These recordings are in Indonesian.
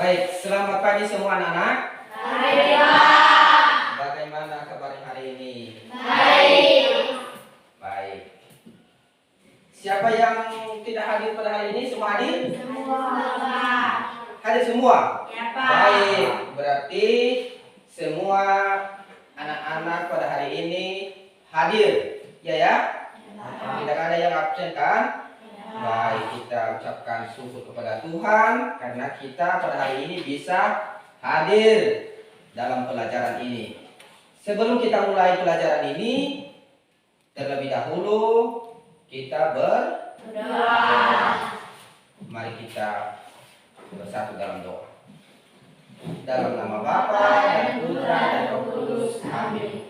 Baik, selamat pagi semua anak-anak. Baik, Pak. Bagaimana kabar hari ini? Baik. Baik. Siapa yang tidak hadir pada hari ini? Semua hadir? Semua, Pak. Hadir semua? Ya, Pak. Baik, berarti semua anak-anak pada hari ini hadir. Ya? Tidak ada yang absen kan? Baik, kita ucapkan syukur kepada Tuhan karena kita pada hari ini bisa hadir dalam pelajaran ini. Sebelum kita mulai pelajaran ini, terlebih dahulu kita Berdoa. mari kita bersatu dalam doa. Dalam nama Bapa dan Putra dan Roh Kudus. Amin.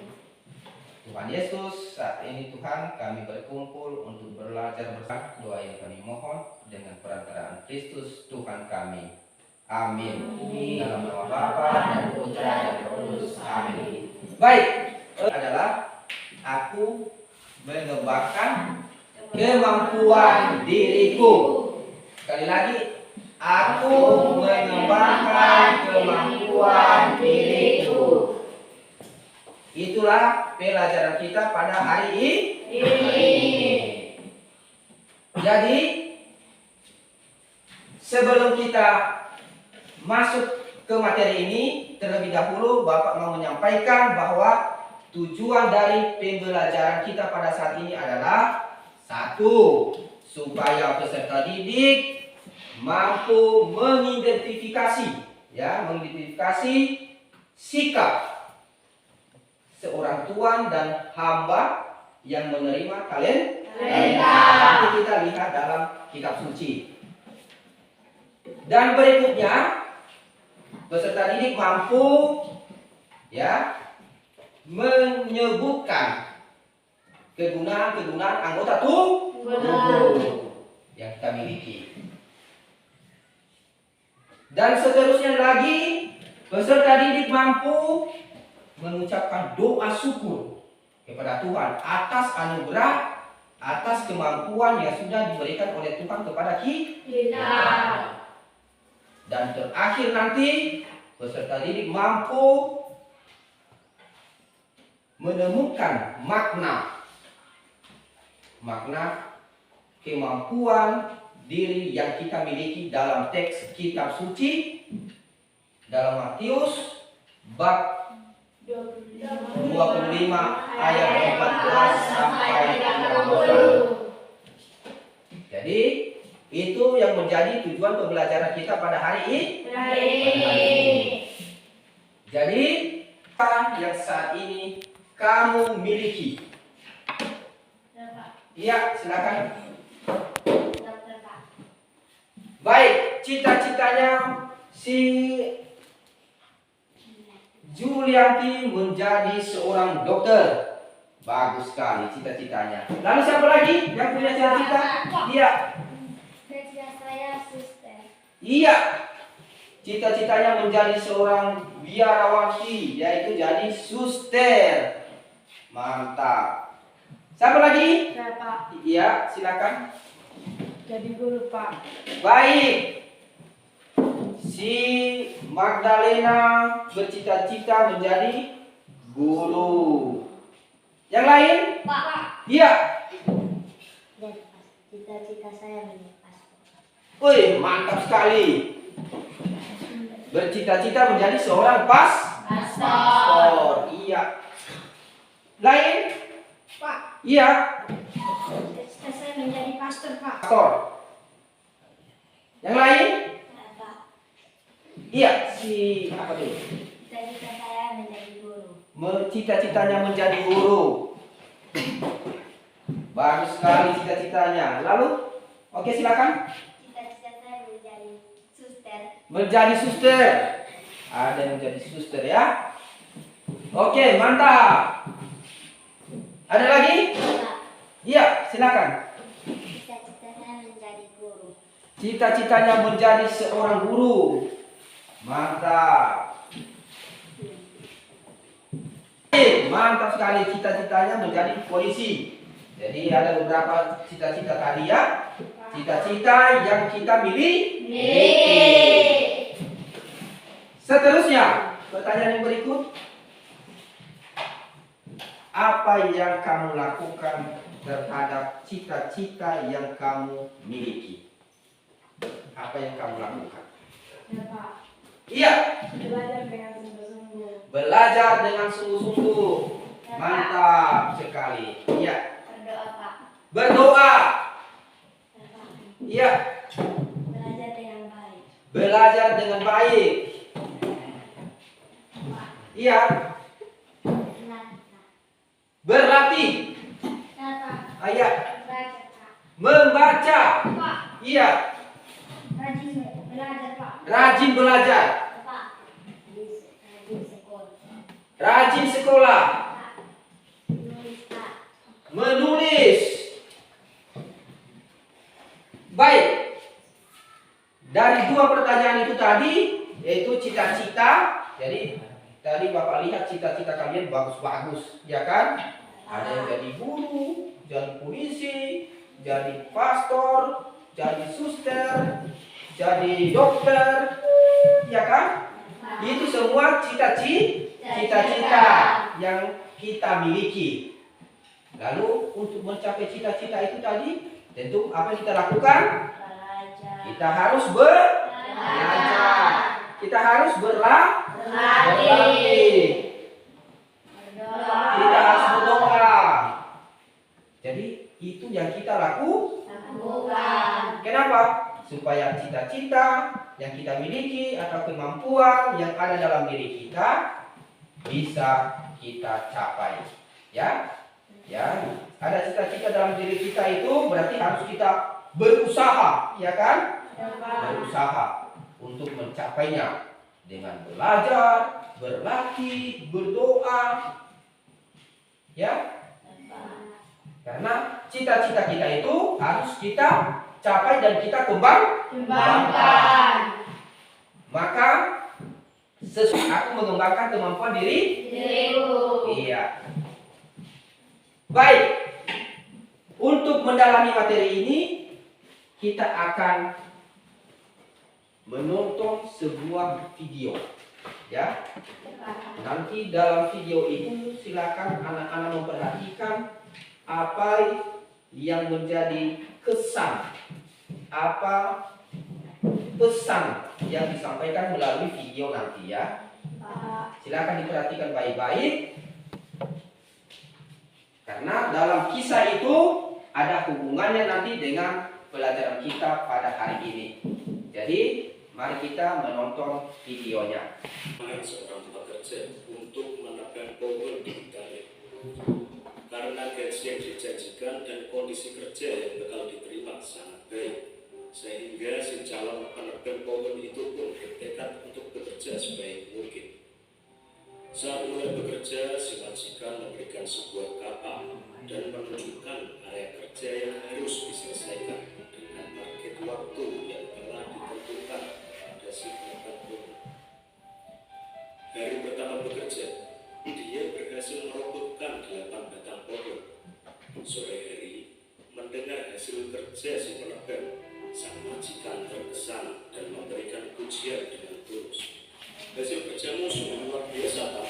Tuhan Yesus, saat ini Tuhan kami berkumpul untuk belajar bersama. Doa yang kami mohon dengan perantaraan Kristus Tuhan kami. Amin. Dalam nama Bapa dan Putra dan Roh Kudus. Amin. Baik, adalah aku mengembangkan kemampuan diriku. Sekali lagi, aku mengembangkan kemampuan diriku. Itulah pelajaran kita pada hari ini. Jadi, sebelum kita masuk ke materi ini, terlebih dahulu Bapak mau menyampaikan bahwa tujuan dari pembelajaran kita pada saat ini adalah satu, supaya peserta didik mampu mengidentifikasi sikap seorang tuan dan hamba yang menerima talenta. Nanti kita lihat dalam kitab suci. Dan berikutnya, peserta didik mampu menyebutkan kegunaan-kegunaan anggota tubuh yang kita miliki. Dan seterusnya lagi, peserta didik mampu mengucapkan doa syukur kepada Tuhan atas anugerah, atas kemampuan yang sudah diberikan oleh Tuhan kepada kita. Dan terakhir nanti, peserta didik mampu menemukan makna kemampuan diri yang kita miliki dalam teks kitab suci dalam Matius bab 25 ayat 14 sampai 30. Jadi itu yang menjadi tujuan pembelajaran kita pada hari ini. Jadi yang saat ini kamu miliki. Iya, silakan. Baik, cita-citanya si Julianti menjadi seorang dokter. Bagus sekali cita-citanya. Lalu siapa lagi yang punya cita-cita? Iya. Cita-cita saya suster. Iya. Cita-citanya menjadi seorang biarawati, yaitu jadi suster. Mantap. Siapa lagi? Saya Pak, Iya, silakan. jadi guru Pak. Baik. Si Magdalena bercita-cita menjadi guru. Yang lain? Pak. Iya. Cita-cita saya menjadi pastor. Wih, mantap sekali. Bercita-cita menjadi seorang pastor. Iya. Lain? Pak, Iya. cita saya menjadi pastor Pak. Pastor. Yang lain? Pak. Iya. Si apa tuh? Cita-cita saya menjadi guru. Cita-citanya menjadi guru. Bagus sekali cita-citanya. Lalu? Oke, silakan. Cita-cita saya menjadi suster. Menjadi suster. Ada yang menjadi suster ya. Oke, mantap. Ada lagi? Pak. Iya, silakan. Cita-cita saya menjadi guru. Cita-citanya menjadi seorang guru. Mantap. Mantap sekali, cita-citanya menjadi polisi. Jadi ada beberapa cita-cita tadi ya. Cita-cita yang kita miliki. Seterusnya, pertanyaan yang berikut. Apa yang kamu lakukan terhadap cita-cita yang kamu miliki? Apa yang kamu lakukan? Ya Pak. Iya, Belajar dengan sungguh-sungguh. belajar dengan sungguh-sungguh. Mantap sekali. Iya, Berdoa, Pak. berdoa. Ya, Pak. Iya, Belajar dengan baik. belajar dengan baik. Pak. Iya, Nah, berlatih. ya, Pak. Iya, Baca, Pak. membaca. Pak. Iya, Rajin belajar, Pak. rajin belajar. Pak. Rajin sekolah. Rajin sekolah. Pak. Menulis, Pak. Menulis. Baik. Dari dua pertanyaan itu tadi, yaitu cita-cita. Jadi tadi Bapak lihat cita-cita kalian bagus-bagus, ya kan? Ada yang jadi guru, jadi polisi, jadi pastor, jadi suster, jadi dokter, ya kan? Itu semua cita-cita yang kita miliki. Lalu untuk mencapai cita-cita itu tadi, tentu apa yang kita lakukan? Belajar. Kita harus belajar. Kita harus berlatih. Berdoa. Kita harus berdoa. Jadi itu yang kita Lakukan. Kenapa? Supaya cita-cita yang kita miliki atau kemampuan yang ada dalam diri kita bisa kita capai. Ya, ya. Ada cita-cita dalam diri kita itu berarti harus kita berusaha, ya kan? Ya Pak. Berusaha untuk mencapainya dengan belajar, berlatih, berdoa. Ya, karena cita-cita kita itu harus kita capai dan kita Kembangkan. Maka aku mengembangkan kemampuan Diriku. Iya. Baik. Untuk mendalami materi ini kita akan menonton sebuah video. Ya. Nanti dalam video itu silakan anak-anak memperhatikan apa yang menjadi kesan, apa pesan yang disampaikan melalui video nanti ya. Silakan diperhatikan baik-baik. Karena dalam kisah itu ada hubungannya nanti dengan pelajaran kita pada hari ini. Jadi mari kita menonton videonya. Seorang pekerja untuk menekan pohon di tarik. Karena gaji yang dijanjikan dan kondisi kerja yang bakal diterima sangat baik, sehingga si calon penekan pohon itu pun bertekad untuk bekerja sebaik mungkin. Saat mulai bekerja, si majikan memberikan sebuah kapal dan menunjukkan area kerja yang harus diselesaikan dengan target waktu yang telah ditentukan pada si penekan pohon. Hari pertama bekerja, dia berhasil merobohkan 8 batang pohon. Sore hari, mendengar hasil kerja si penebang, sang majikan terkesan dan memberikan pujian dengan tulus. Hasil kerjamu sungguh luar biasa, Pak.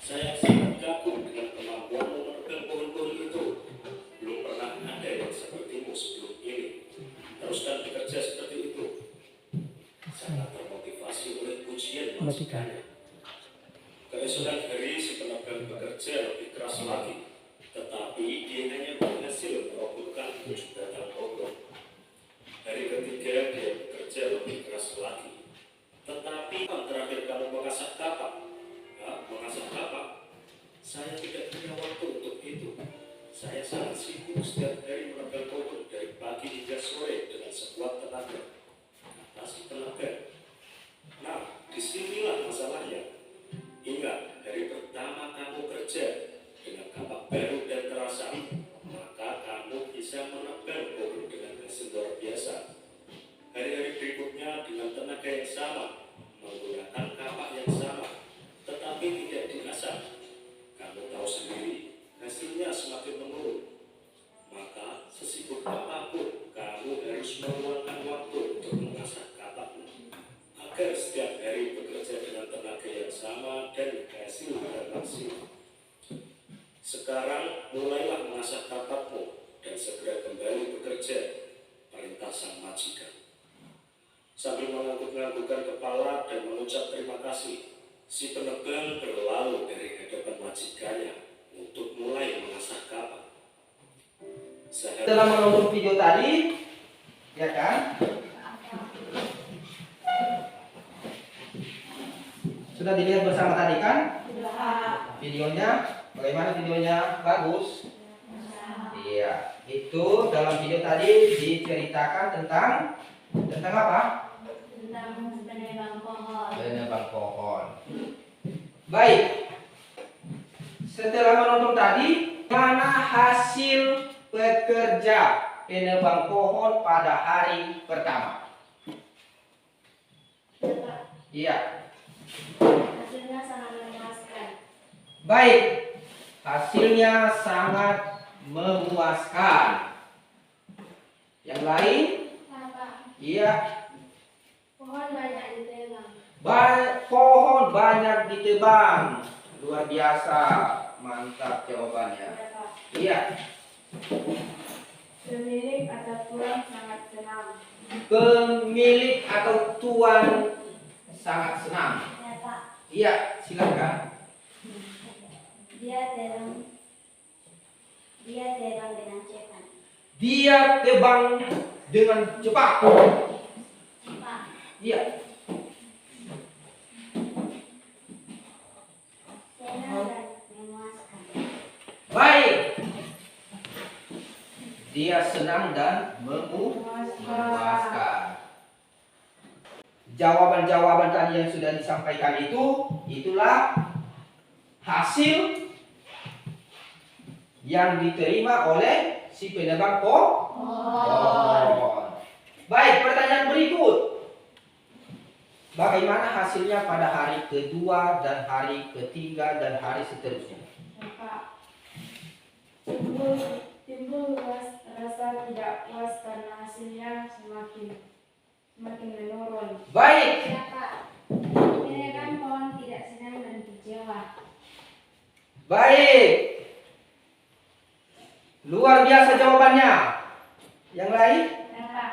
Saya sangat kagum dengan kemampuanmu menebang pohon-pohon itu. Belum pernah ada yang sepertimu sebelum ini. Teruskan bekerja seperti itu. Sangat termotivasi oleh pujian majikannya. Keesokan hari si penebang bekerja lebih keras lagi, tetapi dia hanya berhasil merobohkan 7 batang pohon. Hari ketiga dia bekerja lebih keras lagi, tetapi terakhir kamu mengasah kapak. Mengasah kapak? Saya tidak punya waktu untuk itu. Saya sangat sibuk setiap hari menebang pohon dari pagi hingga sore dengan sekuat tenaga, kata si penebang. Nah, disinilah masalahnya. Ingat, hari pertama kamu kerja dengan kapak baru dan terasa, maka kamu bisa menebang pohon dengan hasil luar biasa. Hari-hari berikutnya dengan tenaga yang sama, menggunakan kapak yang sama, tetapi tidak diasah. Kamu tahu sendiri, hasilnya semakin menurun. Maka sesibuk apapun, kamu harus meluangkan waktu untuk mengasah kapakmu, agar setiap hari bekerja dengan tenaga sang majikan. Sambil mengangguk-anggukkan kepala dan mengucap terima kasih, si penebang berlalu dari hadapan majikannya untuk mulai mengasah kapal. Setelah menonton video tadi, ya kan? Sudah dilihat bersama tadi kan? Videonya, bagaimana videonya? Bagus. Iya, itu dalam video tadi diceritakan tentang apa? Tentang penebang pohon. Penebang pohon. Baik. Setelah menonton tadi, mana hasil pekerja penebang pohon pada hari pertama? Bapak, Iya. hasilnya sangat memuaskan. Baik. Hasilnya sangat memuaskan. Yang lain? Bapak, Iya. pohon banyak ditebang. Pohon banyak ditebang. Luar biasa. Mantap jawabannya. Bapak, Iya. Pemilik atau tuan sangat senang. Pemilik atau tuan sangat senang. Bapak, Iya, silakan. dia tebang dengan cepat. Dia tebang dengan cepat. Bapak, Iya. senang dan memuaskan. Baik. Dia senang dan memuaskan. Jawaban-jawaban tadi yang sudah disampaikan itulah hasil yang diterima oleh si penebang pohon. Baik, pertanyaan berikut. Bagaimana hasilnya pada hari kedua dan hari ketiga dan hari seterusnya? Bapak, timbul rasa tidak puas karena hasilnya semakin menurun. Baik, Bapak, penebang pohon tidak senang dan kecewa. baik. Luar biasa jawabannya. Yang lain? Bapak,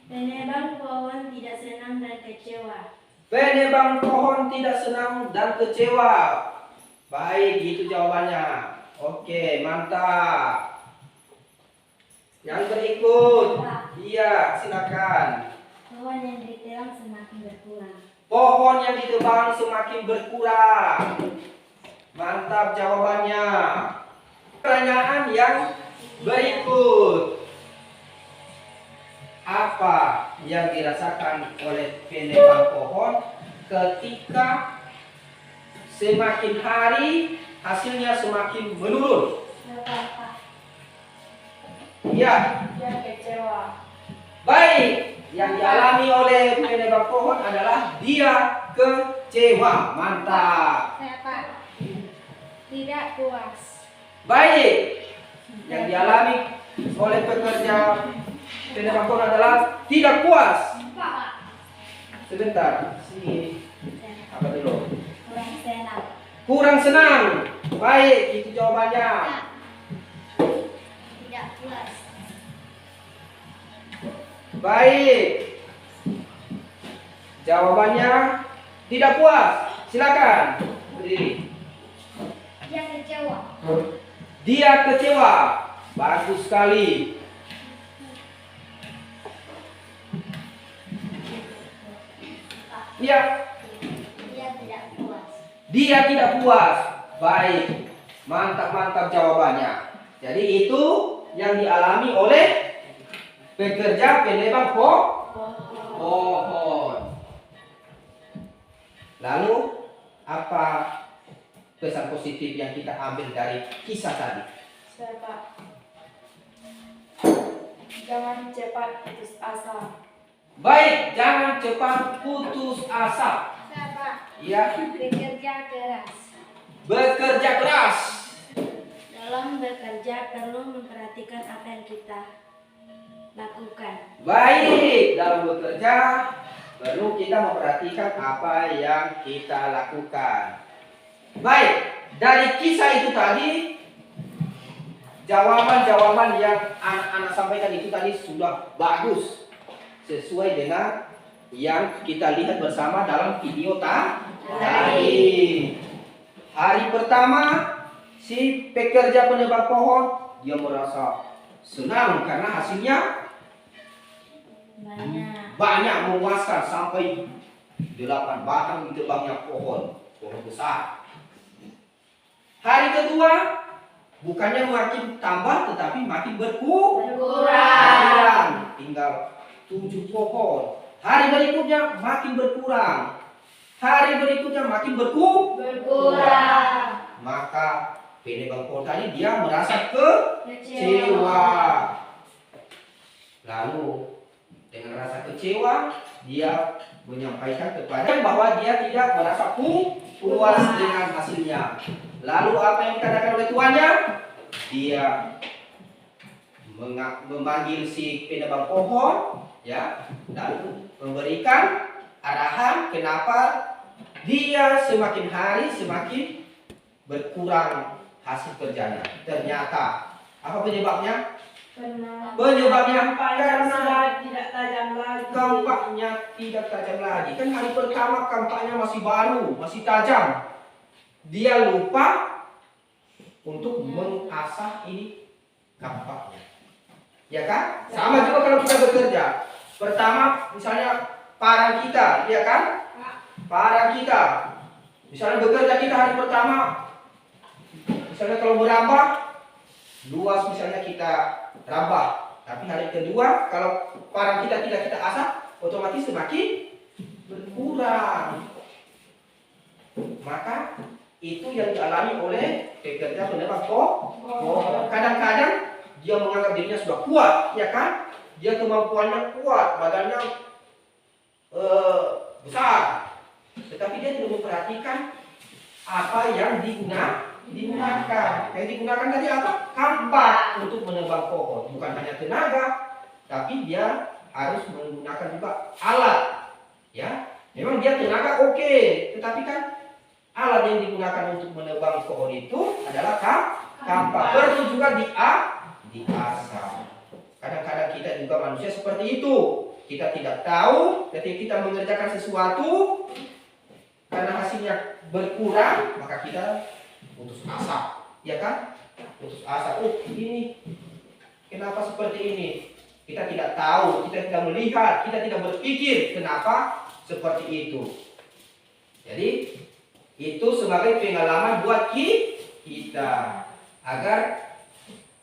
penebang pohon tidak senang dan kecewa. Penebang pohon tidak senang dan kecewa. Baik, itu jawabannya. Oke, mantap. Yang berikut. Iya, silakan. Pohon yang ditebang semakin berkurang. Pohon yang ditebang semakin berkurang. Mantap jawabannya. Pertanyaan yang berikut. Apa yang dirasakan oleh penebang pohon ketika semakin hari hasilnya semakin menurun? Bapak, Iya. Dia kecewa. Baik, yang dialami oleh penebang pohon adalah dia kecewa. Mantap. Bapak, tidak puas. Baik, yang dialami oleh pekerja penebang pohon adalah tidak puas. Bapak, Sebentar, sini apa dulu? kurang senang. Kurang senang. Baik, itu jawabannya. Tidak puas. Baik. Jawabannya tidak puas. Silakan berdiri. Dia kecewa. Dia kecewa. Bagus sekali. Iya, Dia tidak puas. dia tidak puas. Baik. Mantap jawabannya. Jadi itu yang dialami oleh pekerja penebang pohon. Lalu apa pesan positif yang kita ambil dari kisah tadi? Bapak, jangan cepat putus asa. Baik, jangan cepat putus asa. Bapak, Ya, bekerja keras. bekerja keras. Dalam bekerja perlu memperhatikan apa yang kita lakukan. Baik, dalam bekerja perlu kita memperhatikan apa yang kita lakukan. Baik, dari kisah itu tadi jawaban-jawaban yang anak-anak sampaikan itu tadi sudah bagus, sesuai dengan yang kita lihat bersama dalam video tadi. Hari pertama si pekerja penebang pohon dia merasa senang karena hasilnya banyak, memuaskan, sampai 8 batang ditebangnya pohon besar. Hari kedua bukannya makin tambah tetapi makin berkurang. Tinggal 7 pohon. Hari berikutnya makin berkurang. Hari berikutnya makin berkurang. Maka penebang pohon tadi dia merasa kecewa. Lalu dengan rasa kecewa dia menyampaikan kepada bahwa dia tidak merasa puas dengan hasilnya. Lalu apa yang dikatakan oleh tuannya? Dia memanggil si penebang pohon, ya, lalu memberikan arahan kenapa dia semakin hari semakin berkurang hasil kerjanya. Ternyata apa penyebabnya? Penyebabnya karena tidak tajam lagi. kampaknya tidak tajam lagi. Kan hari pertama kampaknya masih baru, masih tajam. Dia lupa untuk mengasah ini kampaknya. Ya kan? Sama juga kalau kita bekerja. Pertama misalnya parang kita, ya kan? Parang kita. Misalnya bekerja kita hari pertama, misalnya kalau merambah, luas misalnya kita rambah. Tapi hari kedua kalau parang kita tidak kita asah, otomatis semakin berkurang. Maka itu yang dialami oleh pekerja penebang pohon. Kadang-kadang dia menganggap dirinya sudah kuat, ya kan? Dia kemampuannya kuat, badannya besar. Tetapi dia tidak memperhatikan apa yang digunakan. Yang digunakan tadi apa? Kampak untuk menebang pohon. Bukan hanya tenaga, tapi dia harus menggunakan juga alat. Ya, memang dia tenaga oke, tetapi kan alat yang digunakan untuk menebang pohon itu adalah kampak. Perlu juga diasah. Kadang-kadang kita juga manusia seperti itu. Kita tidak tahu ketika kita mengerjakan sesuatu karena hasilnya berkurang, maka kita putus asa, ya kan? Putus asa. Oh, ini kenapa seperti ini? Kita tidak tahu, kita tidak melihat, kita tidak berpikir kenapa seperti itu. Jadi itu sebagai pengalaman buat kita agar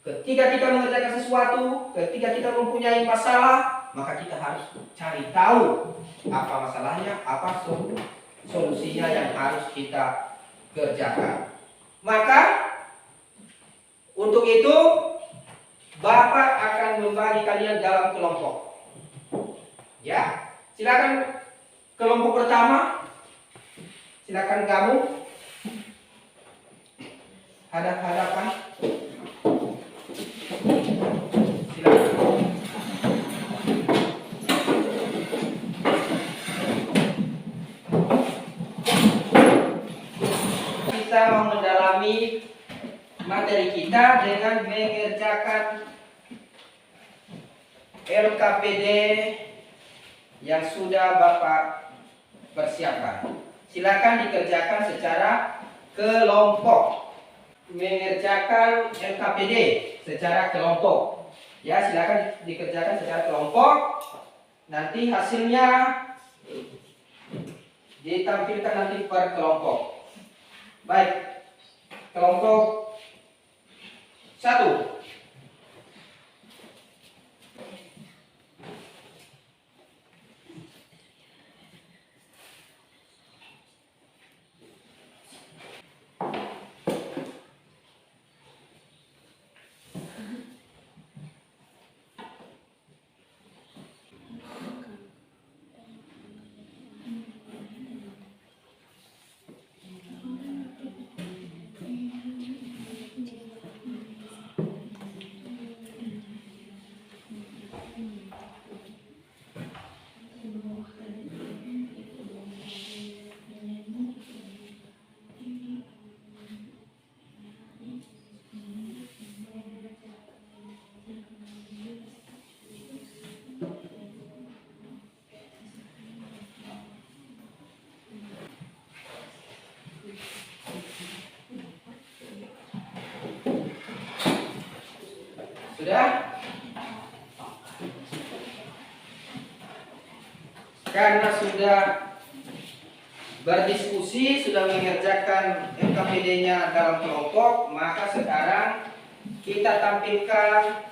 ketika kita mengerjakan sesuatu, ketika kita mempunyai masalah, maka kita harus cari tahu apa masalahnya, apa solusinya yang harus kita kerjakan. Maka untuk itu Bapak akan membagi kalian dalam kelompok. Ya, silakan kelompok pertama. Silakan kamu hadap-hadapan. Silakan. Kita mau mendalami materi kita dengan mengerjakan LKPD yang sudah Bapak persiapkan. Silakan dikerjakan secara kelompok. Mengerjakan LKPD secara kelompok. Ya, silakan dikerjakan secara kelompok. Nanti hasilnya ditampilkan nanti per kelompok. Baik. Kelompok 1. Karena sudah berdiskusi, sudah mengerjakan LKPD-nya dalam kelompok, maka sekarang kita tampilkan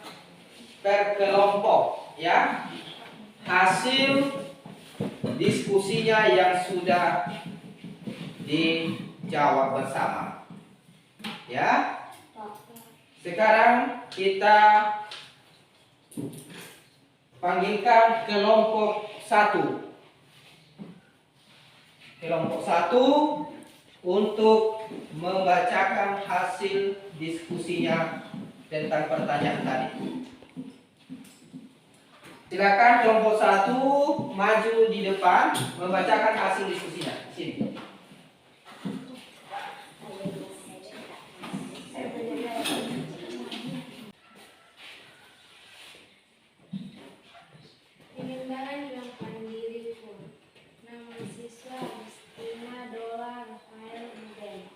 per kelompok ya hasil diskusinya yang sudah dijawab bersama. Ya. Sekarang kita panggilkan kelompok 1. Kelompok 1 untuk membacakan hasil diskusinya tentang pertanyaan tadi. Silakan kelompok 1 maju di depan membacakan hasil diskusinya. Sini. Pengembangan kelompok diriku. Nama siswa Agustina Dola Rafael Ruben.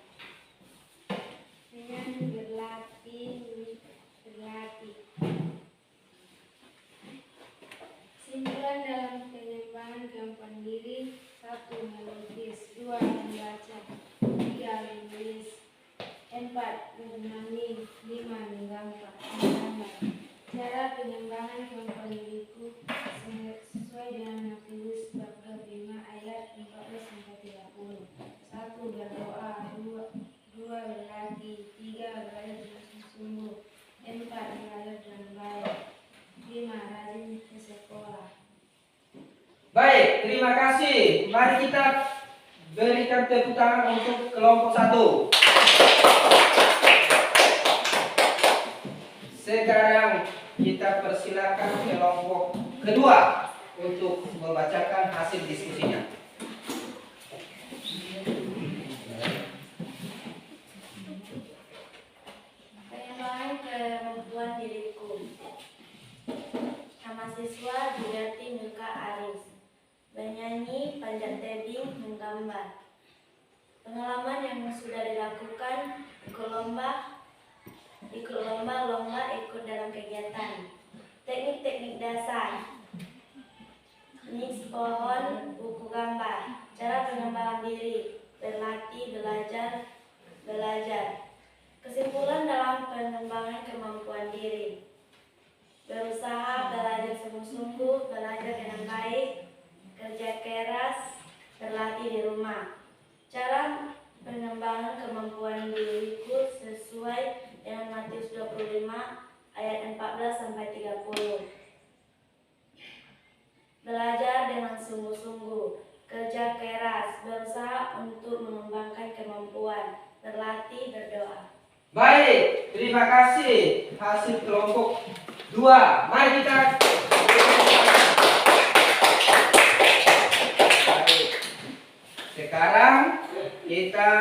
Dengan berlatih. Simpulan dalam pengembangan kelompok diri: 1. Melukis, 2. Membaca, 3. menulis, 4. Menemani, 5. menggambar. Cara pengembangan kelompok diriku sesuai dengan Matius bab 5 ayat 14-30. 1. Berdoa, 2. berlatih, 3. belajar dengan sungguh, 4. mengajar dengan baik, 5. rajin ke sekolah. Baik, terima kasih. Mari kita berikan tepuk tangan untuk kelompok 1. Sekarang kita persilakan kelompok kedua untuk membacakan hasil diskusinya. Pengembangan kemampuan diriku. Nama siswa Judati Milka Aris. Bernyanyi, panjat tebing, menggambar. Pengalaman yang sudah dilakukan: ikut lomba, ikut dalam kegiatan. Teknik-teknik dasar: mix pohon, buku gambar. Cara pengembangan diri: berlatih, belajar. Kesimpulan dalam pengembangan kemampuan diri: berusaha, belajar sungguh-sungguh, belajar dengan baik, kerja keras, berlatih di rumah. Cara pengembangan kemampuan diriku sesuai dengan Matius 25 ayat 14-30. Belajar dengan sungguh-sungguh, kerja keras, berusaha untuk mengembangkan kemampuan, berlatih, berdoa. Baik, terima kasih. Hasil kelompok 2. Mari kita Baik. Sekarang kita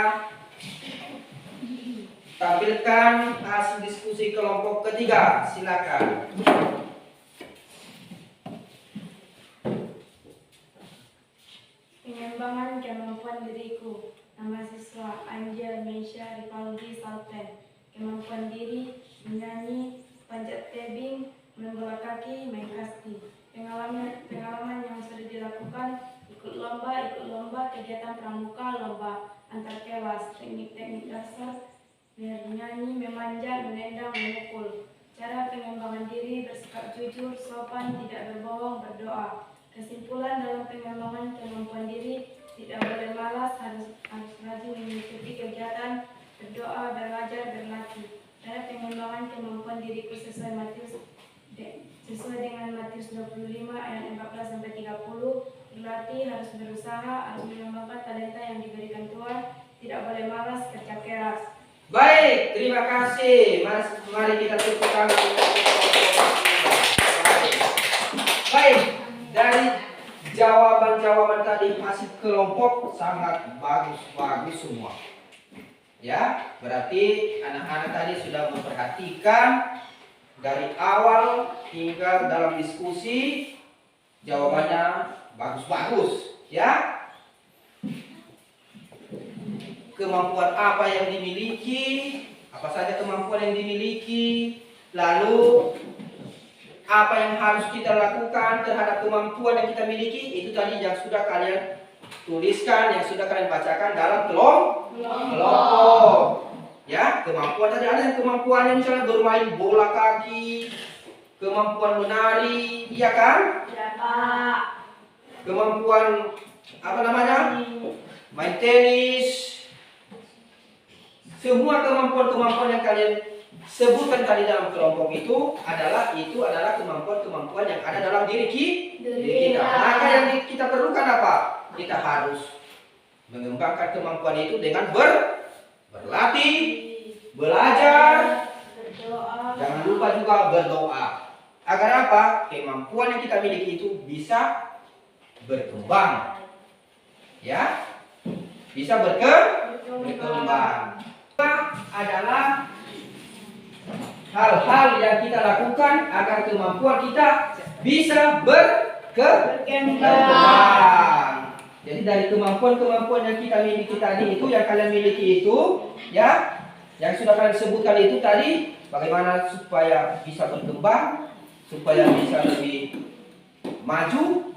tampilkan hasil diskusi kelompok ketiga. Silakan. Pengembangan kemampuan diriku. Nama siswa Angel Meisha Ripaldi Salpen. Kemampuan diri: menyanyi, panjat tebing, main bola kaki, main kasti. Pengalaman yang sudah dilakukan: ikut lomba, kegiatan pramuka, lomba antar kelas. Teknik-teknik dasar: bernyanyi, memanjat, menendang, memukul. Cara pengembangan diri: bersikap jujur, sopan, tidak berbohong, berdoa. Kesimpulan dalam pengembangan kemampuan diri: tidak boleh malas, harus rajin mengikuti kegiatan, berdoa, belajar, berlatih. Cara pengembangan kemampuan diriku sesuai dengan Matius 25 ayat 14-30. Berlatih, harus berusaha, harus mengembangkan talenta yang diberikan Tuhan, tidak boleh malas, kerja keras. Baik, terima kasih. Mari kita tepuk tangan. Baik, dari jawaban-jawaban tadi masih kelompok sangat bagus semua. Ya, berarti anak-anak tadi sudah memperhatikan dari awal hingga dalam diskusi jawabannya bagus-bagus, ya. Kemampuan apa yang dimiliki, apa saja kemampuan yang dimiliki, lalu apa yang harus kita lakukan terhadap kemampuan yang kita miliki, itu tadi yang sudah kalian tuliskan, yang sudah kalian bacakan dalam kelompok. Ya, kemampuan tadi ada yang kemampuan yang misalnya bermain bola kaki, kemampuan menari, iya kan? Ya, Pak. Kemampuan apa namanya? Main tenis. Semua kemampuan-kemampuan yang kalian sebutkan tadi dalam kelompok itu adalah kemampuan-kemampuan yang ada dalam diri kita. Maka yang kita perlukan apa? Kita harus mengembangkan kemampuan itu dengan berlatih, belajar, Berdoa. jangan lupa juga berdoa. Agar apa? Kemampuan yang kita miliki itu bisa berkembang. Ya? Bisa berkembang. Adalah hal-hal yang kita lakukan agar kemampuan kita bisa berkembang. Jadi dari kemampuan-kemampuan yang kita miliki tadi itu, yang kalian miliki itu, ya, yang sudah kalian sebutkan itu tadi, bagaimana supaya bisa berkembang, supaya bisa lebih maju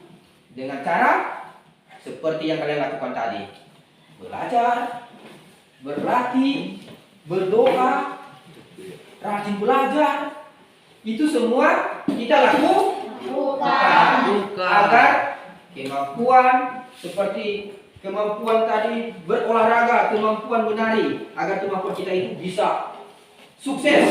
dengan cara seperti yang kalian lakukan tadi. Belajar, berlatih, berdoa, rajin belajar. Itu semua kita lakukan agar kemampuan seperti kemampuan tadi berolahraga, kemampuan menari, agar kemampuan kita itu bisa sukses,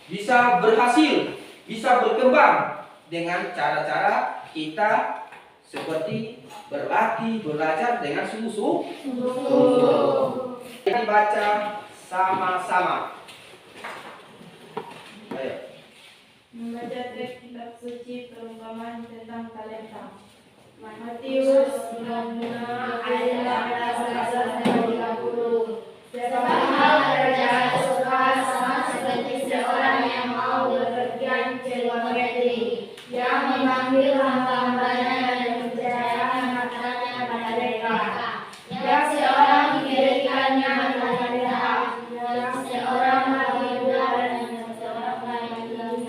bisa berhasil, bisa berkembang dengan cara-cara kita seperti berlatih, belajar dengan sungguh-sungguh. Kita baca sama-sama. Ayo. Membaca teks kitab suci perumpamaan tentang talenta. Matius 9 ayat 11-30. Sebab hal kerajaan surga sama seperti seorang yang mau bepergian ke luar negeri, yang memanggil hamba-hambanya dan mempercayakan hartanya pada mereka. Yang seorang diberikannya talenta, yang seorang lagi 2 dan yang seorang lagi 1.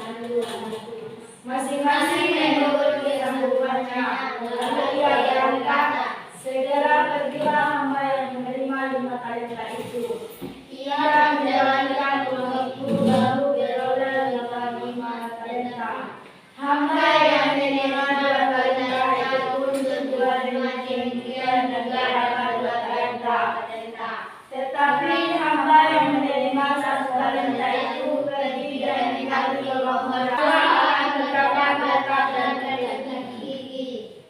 Masing-masing menurut kesanggupannya. Lalu ia berkata, segera pergilah hamba yang menerima 5 talenta itu. Ia menjalankan waktu baru beroleh 5 talenta. Hamba yang menerima 2 talenta itu pun berbuat dengan demikian juga dapat 2 talenta. Tetapi hamba yang menerima 1 talenta itu pergi dan tinggal di rumah akan terdapat berkat dan gigi.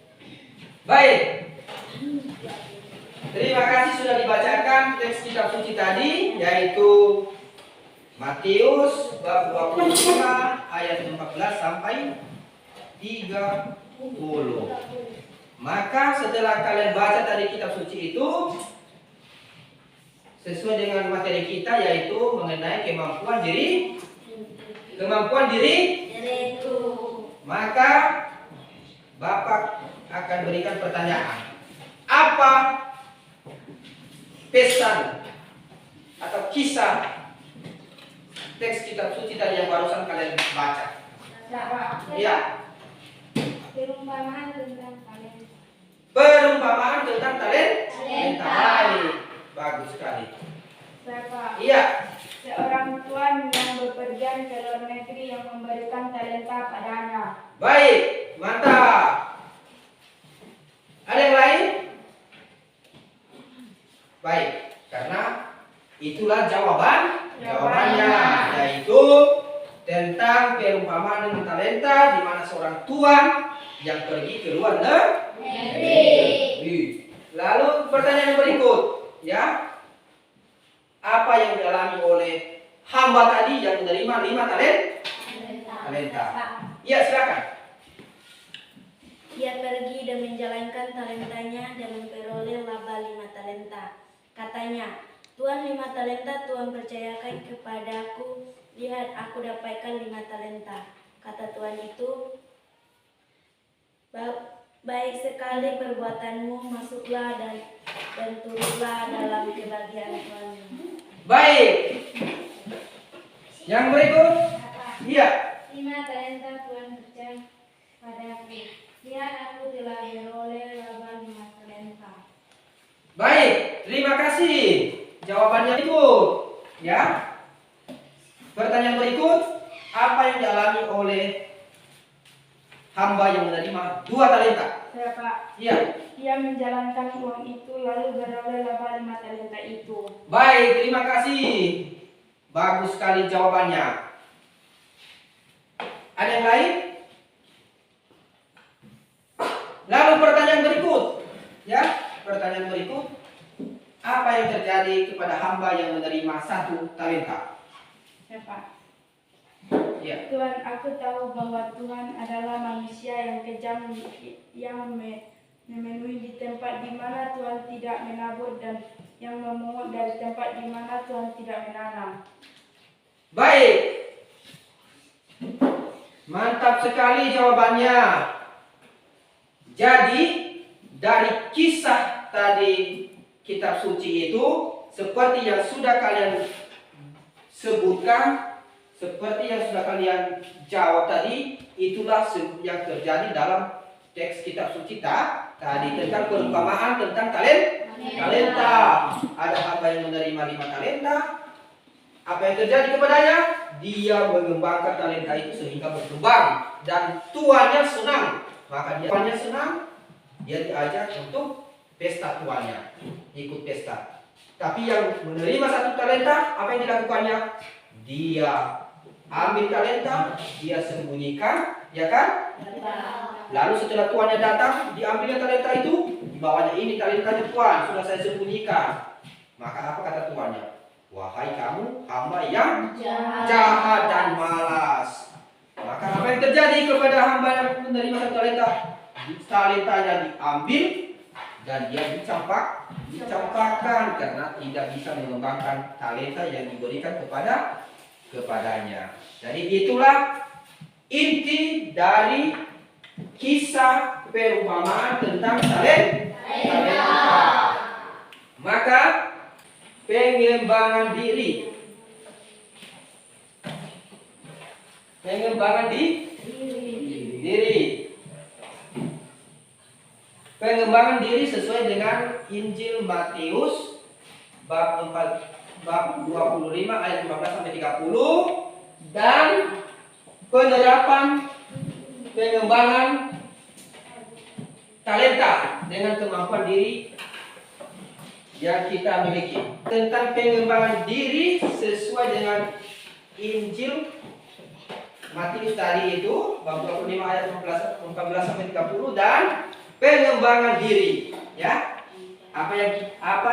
Baik. Terima kasih sudah dibacakan teks kitab suci tadi, yaitu Matius bab 25 ayat 14 sampai 30. Maka setelah kalian baca tadi kitab suci itu, sesuai dengan materi kita, yaitu mengenai kemampuan diri, maka Bapak akan berikan pertanyaan. Apa pesan atau kisah teks kitab suci tadi yang barusan kalian baca? Iya. Perumpamaan tentang talenta. Perumpamaan tentang talenta. Baik. Bagus sekali. Bapak, Iya. seorang tuan yang bepergian ke luar negeri yang memberikan talenta padanya. Baik. Mantap. Ada yang lain? Baik. Karena itulah jawabannya, yaitu tentang perumpamaan dengan talenta, di mana seorang tuan yang pergi ke luar negeri. Lalu pertanyaan yang berikut, ya, apa yang dialami oleh hamba tadi yang menerima 5 talenta? Ya, silakan. Ia pergi dan menjalankan talentanya dan memperoleh laba 5 talenta. Katanya, Tuhan 5 talenta Tuhan percayakan kepadaku. Lihat, aku dapatkan 5 talenta. Kata Tuhan itu, baik sekali perbuatanmu, masuklah dan turutlah dalam kebahagiaan Tuhanmu. Baik. Yang berikut, iya. 5 talenta Tuhan percaya padaku. Lihat aku telah beroleh laba 5 talenta. Baik, terima kasih. Jawabannya ikut. Ya. Pertanyaan berikut, apa yang dialami oleh hamba yang menerima 2 talenta? Saya Pak, Iya. ia menjalankan uang itu lalu beroleh laba 5 talenta itu. Baik, terima kasih. Bagus sekali jawabannya. Ada yang lain? Lalu pertanyaan berikut. Ya, pertanyaan berikut. Apa yang terjadi kepada hamba yang menerima 1 talenta? Saya Pak, Ya. Tuhan, aku tahu bahwa Tuhan adalah manusia yang kejam yang memenuhi di tempat di mana Tuhan tidak menabur dan yang memungut dari tempat di mana Tuhan tidak menanam. Baik. Mantap sekali jawabannya. Jadi, dari kisah tadi kitab suci itu, seperti yang sudah kalian sebutkan, seperti yang sudah kalian jawab tadi, itulah yang terjadi dalam teks kitab suci tadi tentang perumpamaan tentang talenta. Ada hamba yang menerima 5 talenta. Apa yang terjadi kepadanya? Dia mengembangkan talenta itu sehingga berkembang dan tuannya senang. Maka tuannya senang, dia diajak untuk pesta tuannya, ikut pesta. Tapi yang menerima 1 talenta, apa yang dilakukannya? Dia ambil talenta, dia sembunyikan, ya kan? Lalu setelah tuannya datang, diambilnya talenta itu, dibawanya ini talentanya tuan, sudah saya sembunyikan. Maka apa kata tuannya? Wahai kamu hamba yang jahat dan malas. Maka apa yang terjadi kepada hamba yang menerima 1 talenta? Talentanya diambil dan dia dicampakkan karena tidak bisa mengembangkan talenta yang diberikan kepadanya. Jadi itulah inti dari kisah perumpamaan tentang talenta. Maka pengembangan diri. Pengembangan diri. Pengembangan diri sesuai dengan Injil Matius bab 25 ayat 15 sampai 30 dan penerapan pengembangan talenta dengan kemampuan diri yang kita miliki. Tentang pengembangan diri sesuai dengan Injil Matius tadi itu bab 25 ayat 14 sampai 30 dan pengembangan diri, ya. Apa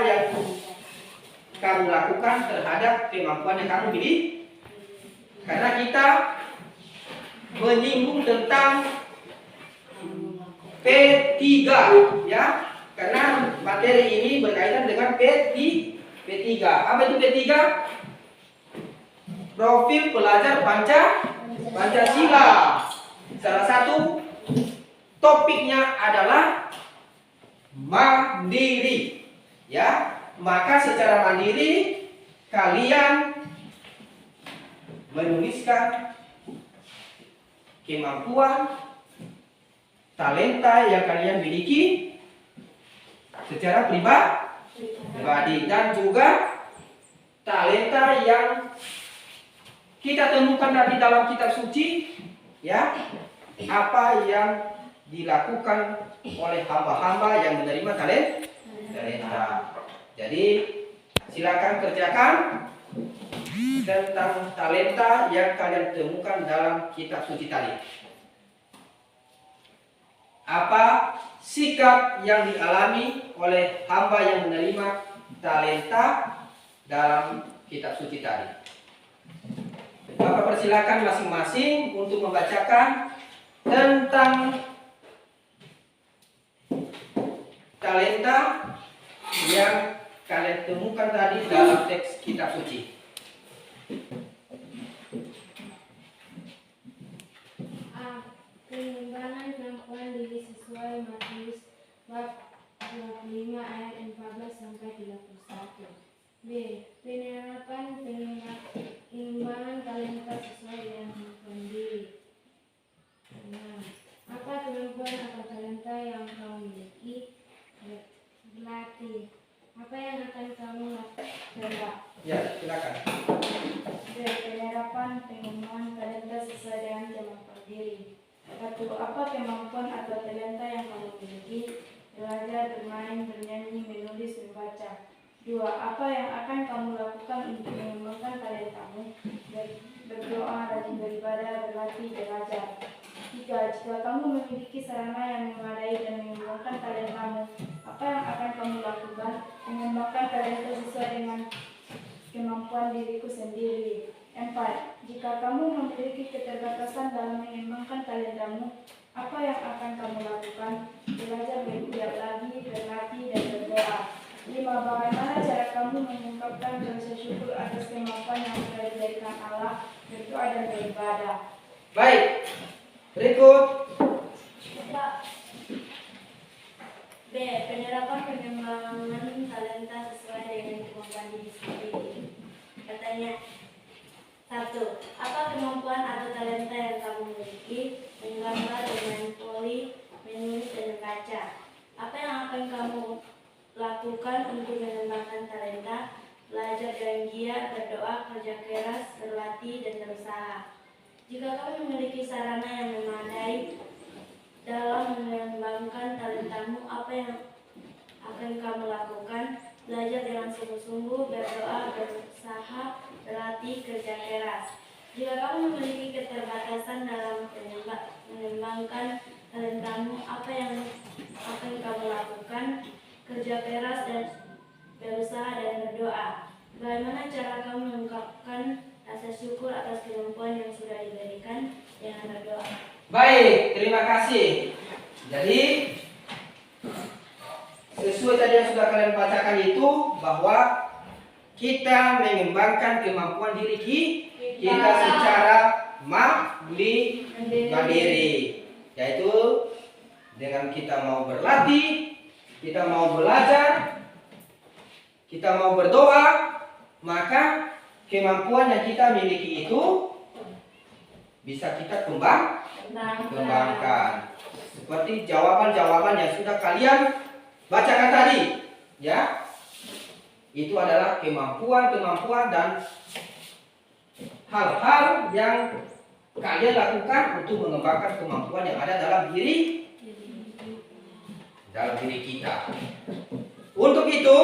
yang kamu lakukan terhadap kemampuan yang kamu miliki? Karena kita menyinggung tentang P3, ya. Karena materi ini berkaitan dengan P3. Apa itu P3? Profil pelajar Pancasila. Salah satu topiknya adalah mandiri. Ya, maka secara mandiri kalian menuliskan kemampuan, talenta yang kalian miliki secara pribadi dan juga talenta yang kita temukan di dalam kitab suci, ya, apa yang dilakukan oleh hamba-hamba yang menerima talenta. Jadi silakan kerjakan tentang talenta yang kalian temukan dalam kitab suci tadi. Apa sikap yang dialami oleh hamba yang menerima talenta dalam kitab suci tadi? Bapak persilakan masing-masing untuk membacakan tentang talenta yang kalian temukan tadi dalam teks kitab suci. Pengembangan kemampuan diri sesuai Matius bab 25 ayat 14 sampai 31. B. Penerapan pengembangan talenta sesuai dengan kemampuan diri. 1. Apa kemampuan atau talenta yang kamu miliki? Belajar, bermain, bernyanyi, menulis, membaca. 2. Apa yang akan kamu lakukan untuk mengembangkan talentamu? Berdoa, rajin beribadah, berlatih, belajar. 3. Jika kamu memiliki sarana yang memadai dan mengembangkan talentamu, apa yang akan kamu lakukan? Mengembangkan talenta sesuai dengan kemampuan diriku sendiri. 4. Jika kamu memiliki keterbatasan dalam mengembangkan talentamu, apa yang akan kamu lakukan? Belajar lebih giat lagi, berlatih, dan berdoa. 5. Bagaimana cara kamu mengungkapkan rasa syukur atas kemampuan yang telah diberikan Allah, berdoa dan beribadah. Baik, berikut. B. Penerapan pengembangan talenta sesuai dengan kemampuan diri sendiri. Katanya, 1. Apa kemampuan atau talenta yang kamu miliki? Menggambar, bermain voli, menulis, dan membaca. Apa yang akan kamu lakukan untuk mengembangkan talenta? Belajar dengan giat, berdoa, kerja keras, berlatih, dan berusaha. Jika kamu memiliki sarana yang memadai dalam mengembangkan talentamu, apa yang akan kamu lakukan? Belajar dengan sungguh-sungguh, berdoa, berusaha, berlatih, kerja keras. Jika kamu memiliki keterbatasan dalam mengembangkan talentamu, apa yang akan kamu lakukan? Kerja keras dan berusaha dan berdoa. Bagaimana cara kamu mengungkapkan rasa syukur atas kemampuan yang sudah diberikan? Dengan berdoa. Baik, terima kasih. Jadi sesuai tadi yang sudah kalian bacakan itu, bahwa kita mengembangkan kemampuan diri kita secara mandiri, yaitu dengan kita mau berlatih, kita mau belajar, kita mau berdoa, maka kemampuan yang kita miliki itu bisa kita kembangkan. Seperti jawaban-jawaban yang sudah kalian bacakan tadi, ya. Itu adalah kemampuan-kemampuan dan hal-hal yang kalian lakukan untuk mengembangkan kemampuan yang ada dalam diri kita. Untuk itu,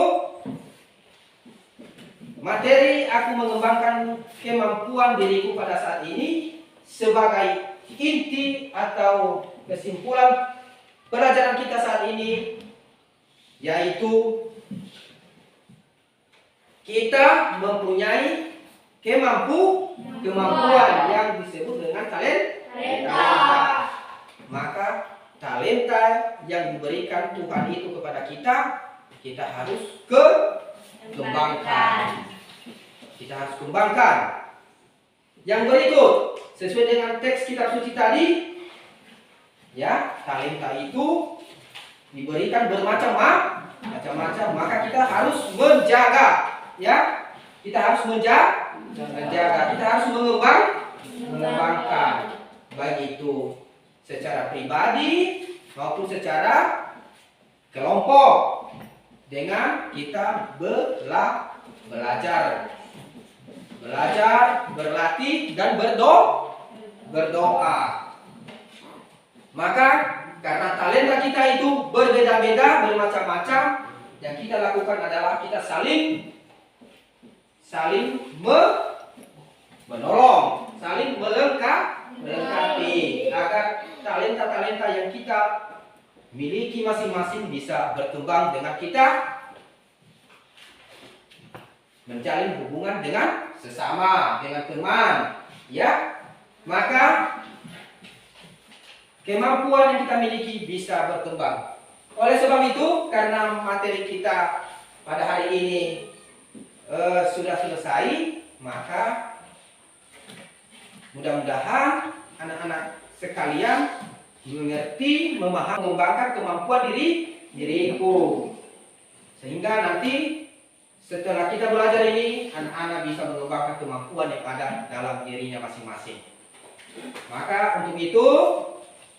materi aku mengembangkan kemampuan diriku pada saat ini sebagai inti atau kesimpulan pelajaran kita saat ini, yaitu kita mempunyai kemampuan yang disebut dengan talenta. Maka talenta yang diberikan Tuhan itu kepada kita harus kembangkan. Kita harus kembangkan. Yang berikut, sesuai dengan teks kitab suci tadi, ya, talenta itu diberikan bermacam-macam, maka kita harus menjaga, ya. Kita harus menjaga, kita harus mengembangkan, baik itu secara pribadi maupun secara kelompok, dengan kita belajar, berlatih, dan berdoa. Maka karena talenta kita itu berbeda-beda, bermacam-macam, yang kita lakukan adalah kita saling menolong, saling melengkapi, agar talenta-talenta yang kita miliki masing-masing bisa berkembang dengan kita menjalin hubungan dengan sesama, dengan teman, ya. Maka kemampuan yang kita miliki bisa berkembang. Oleh sebab itu, karena materi kita pada hari ini sudah selesai, maka mudah-mudahan anak-anak sekalian mengerti, memahami, mengembangkan kemampuan diriku, sehingga nanti setelah kita belajar ini, anak-anak bisa mengembangkan kemampuan yang ada dalam dirinya masing-masing. Maka untuk itu,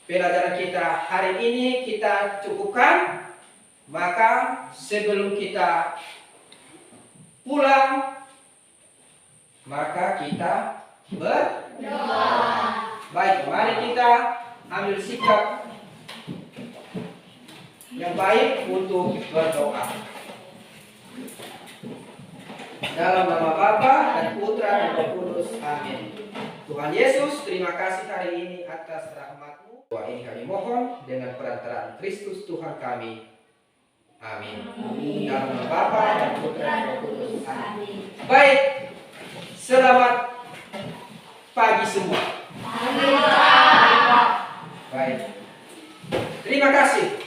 pelajaran kita hari ini kita cukupkan. Maka sebelum kita pulang, maka kita berdoa. Baik, mari kita ambil sikap yang baik untuk berdoa. Dalam nama Bapa dan Putra dan Roh Kudus. Amin. Tuhan Yesus, terima kasih hari ini atas rahmat-Mu. Doa ini kami mohon dengan perantaraan Kristus Tuhan kami. Amin. Dalam nama Bapa dan Putra dan Roh Kudus. Amin. Baik, selamat pagi semua. Baik, terima kasih.